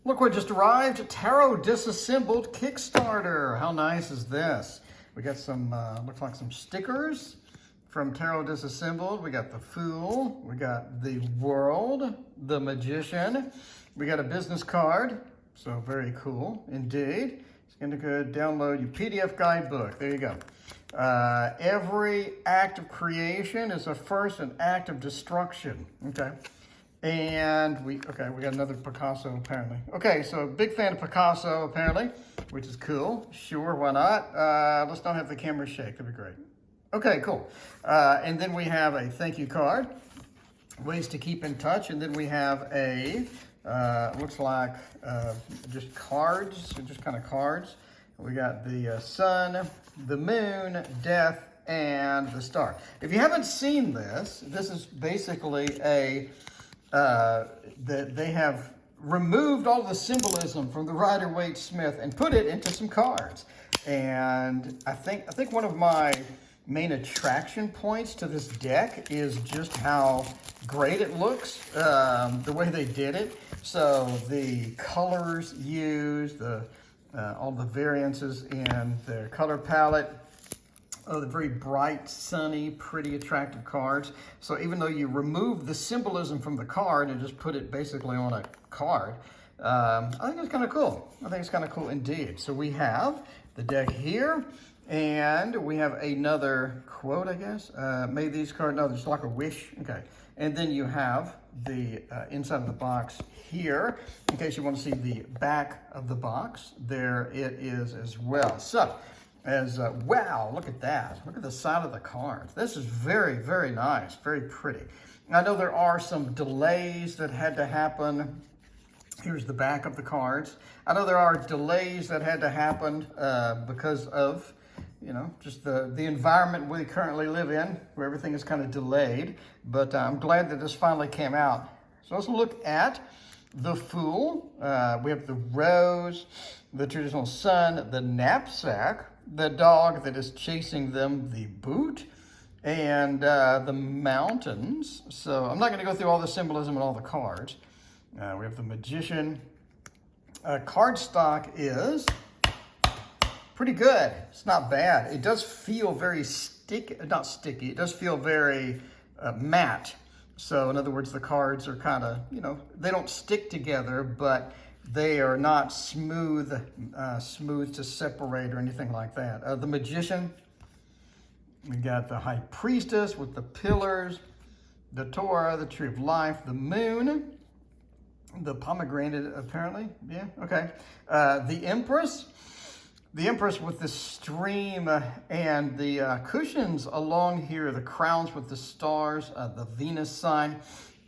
Look what just arrived, Tarot Disassembled Kickstarter. How nice is this? We got some, looks like some stickers from Tarot Disassembled. We got the Fool, we got the World, the Magician. We got a business card, so very cool indeed. It's gonna go download your PDF guidebook. There you go. Every act of creation is first an act of destruction. Okay. And we got another Picasso apparently. Okay, so big fan of Picasso apparently, which is cool. Sure, why not? Let's not have the camera shake, that'd be great. Okay, cool. And then we have a thank you card, ways to keep in touch. And then we have a, looks like just cards, just kind of cards. We got the sun, the moon, death, and the star. If you haven't seen this, this is basically a, that they have removed all the symbolism from the Rider-Waite-Smith and put it into some cards. And I think one of my main attraction points to this deck is just how great it looks, the way they did it. So the colors used, all the variances in the color palette, the very bright, sunny, pretty attractive cards. So even though you remove the symbolism from the card and just put it basically on a card, I think it's kind of cool. I think it's kind of cool indeed. So we have the deck here, and we have another quote, I guess. May these cards, no, there's like a wish. Okay. And then you have the inside of the box here, in case you want to see the back of the box. There it is as well. So, wow, look at that. Look at the side of the cards. This is very, very nice, very pretty. I know there are some delays that had to happen. Here's the back of the cards. I know there are delays that had to happen because of, you know, just the environment we currently live in, where everything is kind of delayed. But I'm glad that this finally came out. So let's look at the Fool. We have the Rose, the traditional sun, the knapsack, the dog that is chasing them, the boot, and the mountains. So I'm not going to go through all the symbolism and all the cards. We have the Magician. Cardstock is pretty good. It's not bad. It does feel very not sticky. It does feel very matte. So in other words, the cards are kind of, you know, they don't stick together, but they are not smooth to separate or anything like that. The Magician, we got the High Priestess with the pillars, the Torah, the Tree of Life, the Moon, the pomegranate apparently, yeah, okay. The Empress with the stream and the cushions along here, the crowns with the stars, the Venus sign,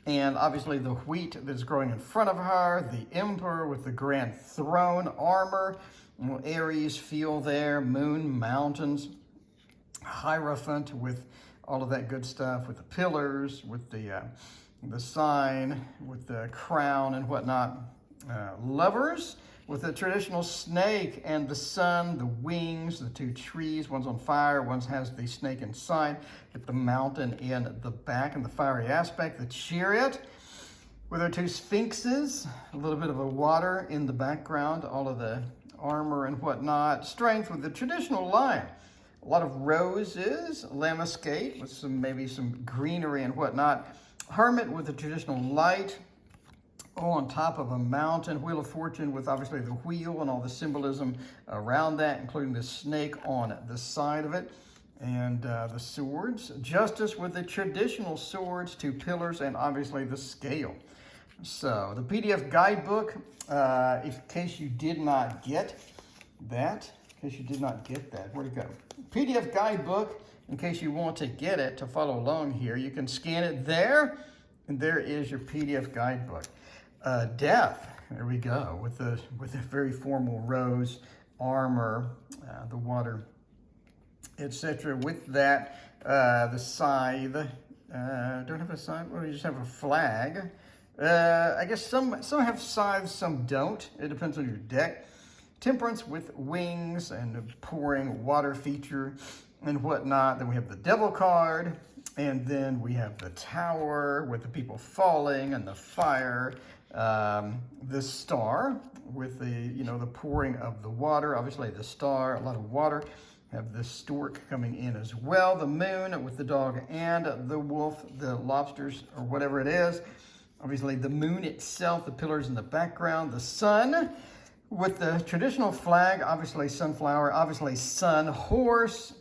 and obviously the wheat that's growing in front of her, the Emperor with the grand throne, armor, Aries feel there, moon, mountains, Hierophant with all of that good stuff, with the pillars, with the sign, with the crown and whatnot. Lovers with the traditional snake and the sun, the wings, the two trees. One's on fire, one has the snake inside, with the mountain in the back and the fiery aspect. The Chariot with our two sphinxes, a little bit of a water in the background, all of the armor and whatnot. Strength with the traditional lion. A lot of roses, lamescape with maybe some greenery and whatnot. Hermit with the traditional light, all on top of a mountain. Wheel of Fortune with obviously the wheel and all the symbolism around that, including the snake on the side of it. And the swords. Justice with the traditional swords, two pillars, and obviously the scale. So the PDF guidebook, in case you did not get that, where'd it go? PDF guidebook, in case you want to get it, to follow along here, you can scan it there, and there is your PDF guidebook. Death, there we go, with a very formal rose, armor, the water, etc. With that, the scythe, don't have a scythe, or you just have a flag. I guess some have scythes, some don't. It depends on your deck. Temperance with wings and a pouring water feature and whatnot. Then we have the Devil card, and then we have the Tower with the people falling and the fire, The star with the, you know, the pouring of the water, obviously the star, a lot of water. Have the stork coming in as well. The moon with the dog and the wolf, the lobsters or whatever it is. Obviously the moon itself, the pillars in the background, the sun with the traditional flag, obviously sunflower, obviously sun, horse,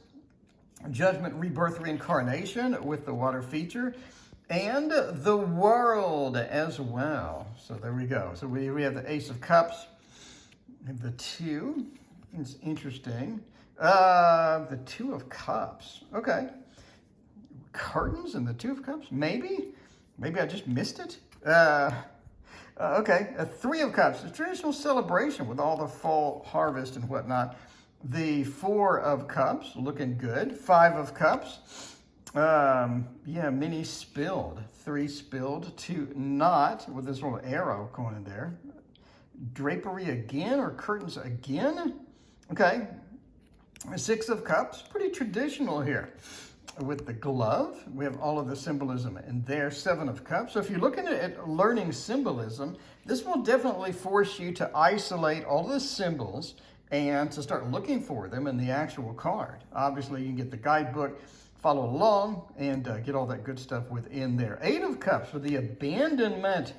judgment, rebirth, reincarnation with the water feature, and the world as well. So there we go. So we have the Ace of Cups, and the 2. It's interesting. The 2 of Cups. Okay. Curtains and the 2 of Cups? Maybe I just missed it. Okay. 3 of Cups. A traditional celebration with all the fall harvest and whatnot. The 4 of Cups, looking good. 5 of Cups. Yeah, many spilled. 3 spilled. 2 not, with this little arrow going in there. Drapery again, or curtains again? Okay. 6 of Cups, pretty traditional here. With the glove, we have all of the symbolism in there. 7 of Cups. So if you're looking at learning symbolism, this will definitely force you to isolate all the symbols and to start looking for them in the actual card. Obviously, you can get the guidebook, follow along, and get all that good stuff within there. 8 of Cups with the abandonment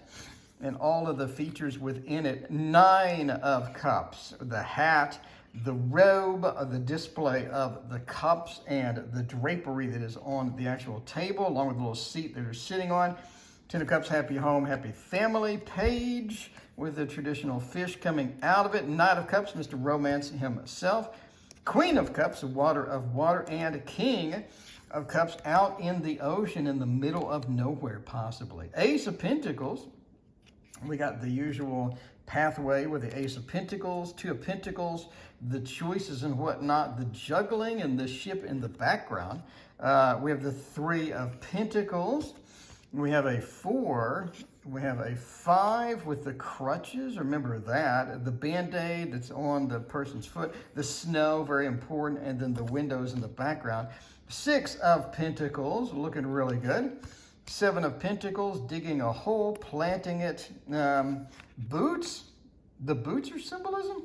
and all of the features within it. 9 of Cups, the hat, the robe, the display of the cups, and the drapery that is on the actual table, along with the little seat that you're sitting on. 10 of Cups, happy home, happy family. Page with the traditional fish coming out of it. 9 of Cups, Mr. Romance himself. Queen of Cups, water of water, and King of Cups out in the ocean in the middle of nowhere, possibly. Ace of Pentacles. We got the usual pathway with the Ace of Pentacles, 2 of Pentacles, the choices and whatnot, the juggling and the ship in the background. We have the 3 of Pentacles. We have a 4. We have a 5 with the crutches. Remember that. The Band-Aid that's on the person's foot. The snow, very important. And then the windows in the background. 6 of Pentacles, looking really good. 7 of Pentacles, digging a hole, planting it. Boots. The boots are symbolism?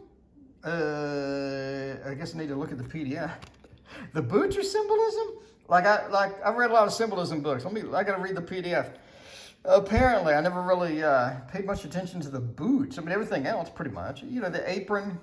I guess I need to look at the PDF. The boots are symbolism? I've read a lot of symbolism books. I gotta read the PDF. Apparently, I never really paid much attention to the boots. I mean, everything else pretty much. You know, the apron,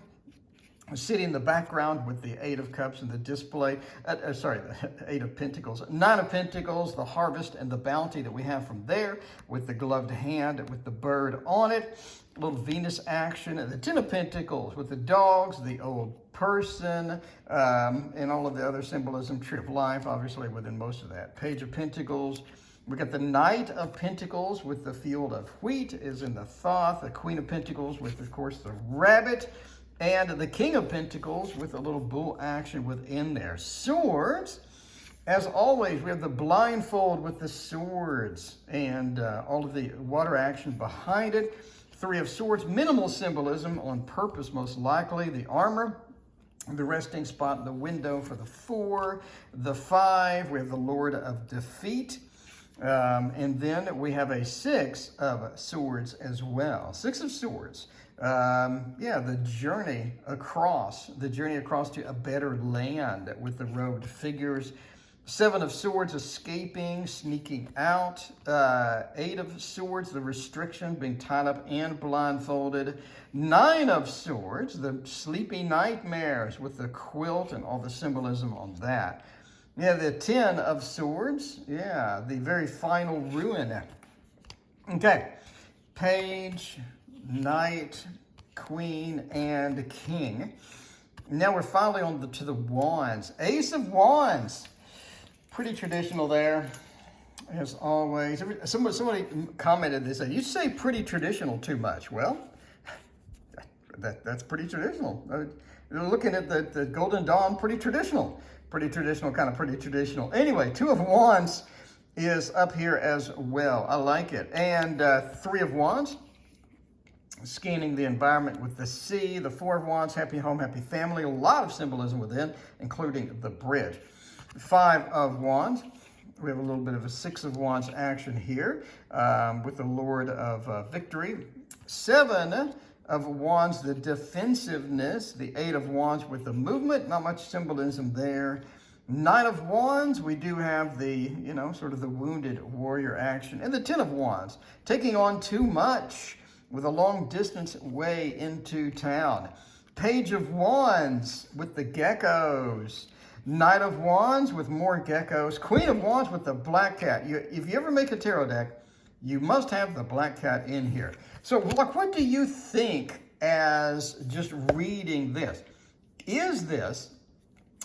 sitting in the background with the 8 of Cups and the display, the 8 of Pentacles. 9 of Pentacles, the harvest and the bounty that we have from there with the gloved hand with the bird on it. A little Venus action. And the 10 of Pentacles with the dogs, the old person, and all of the other symbolism. Tree of Life, obviously, within most of that. Page of Pentacles. We got the Knight of Pentacles with the field of wheat is in the Thoth. The Queen of Pentacles with, of course, the rabbit. And the King of Pentacles with a little bull action within there. Swords. As always, we have the blindfold with the swords and all of the water action behind it. 3 of Swords, minimal symbolism on purpose, most likely. The armor, the resting spot in the window for the 4. The 5, we have the Lord of Defeat. And then we have a 6 of Swords as well. 6 of Swords. Yeah, the journey across to a better land with the robed figures. 7 of Swords, escaping, sneaking out. 8 of Swords, the restriction, being tied up and blindfolded. 9 of Swords, the sleepy nightmares with the quilt and all the symbolism on that. Yeah, the 10 of Swords, yeah, the very final ruin. Okay, Page, Knight, Queen, and King. Now we're finally on to the Wands. Ace of Wands. Pretty traditional there, as always. Somebody commented, they said, you say pretty traditional too much. Well, that's pretty traditional. Looking at the Golden Dawn, pretty traditional. Pretty traditional, kind of pretty traditional. Anyway, 2 of Wands is up here as well. I like it. And 3 of Wands, scanning the environment with the sea. The 4 of Wands, happy home, happy family. A lot of symbolism within, including the bridge. 5 of Wands, We have a little bit of a Six of Wands action here with the Lord of Victory. Seven of Wands, the defensiveness. The Eight of Wands with the movement. Not much symbolism there. Nine of Wands, we do have the, sort of the wounded warrior action. And the Ten of Wands, taking on too much with a long distance way into town. Page of Wands with the geckos. Knight of Wands with more geckos. Queen of Wands with the black cat. If you ever make a tarot deck, you must have the black cat in here. So, look, what do you think as just reading this? Is this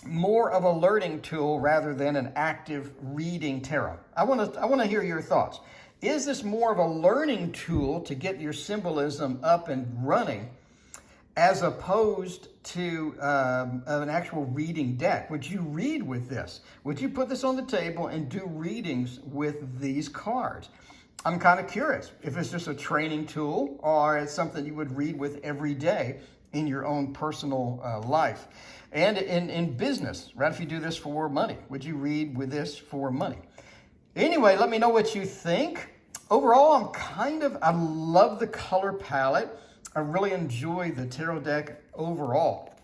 more of a learning tool rather than an active reading tarot? I want to hear your thoughts. Is this more of a learning tool to get your symbolism up and running as opposed to an actual reading deck? Would you read with this? Would you put this on the table and do readings with these cards? I'm kind of curious if it's just a training tool or it's something you would read with every day in your own personal life. And in business, right? If you do this for money, would you read with this for money? Anyway, let me know what you think. Overall, I love the color palette. I really enjoy the tarot deck overall.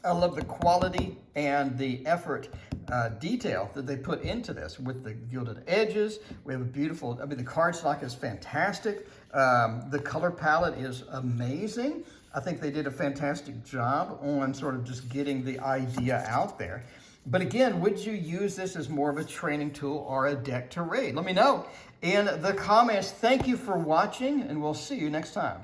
I love the quality and the effort, detail that they put into this with the gilded edges. We have a beautiful, the cardstock is fantastic. The color palette is amazing. I think they did a fantastic job on sort of just getting the idea out there. But again, would you use this as more of a training tool or a deck to read? Let me know in the comments. Thank you for watching, and we'll see you next time.